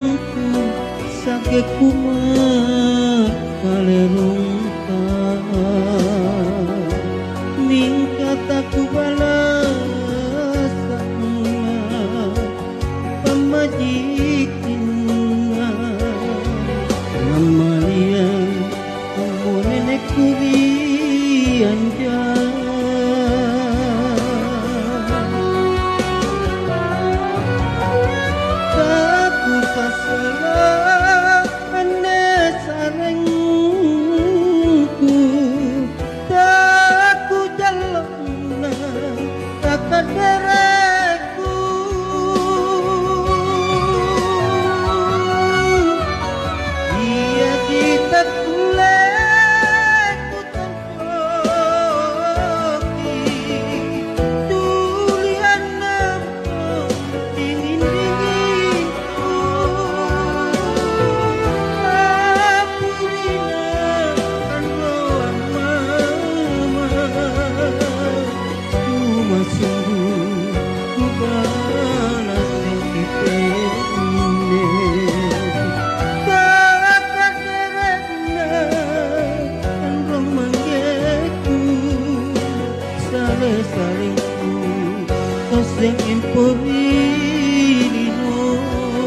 Sakit kumat kalerung ningkat aku balas pamajikinna ngamalian umur nenek kurian aku sasalah ane sarengku aku jalan tak dereku iya kita kuleku terpoki tulian nama dingin-dinginku apurina kan doa mama cuma sungguh ku balas sentipene kakak derena kan romanggeku sale-salingku kau sing impuri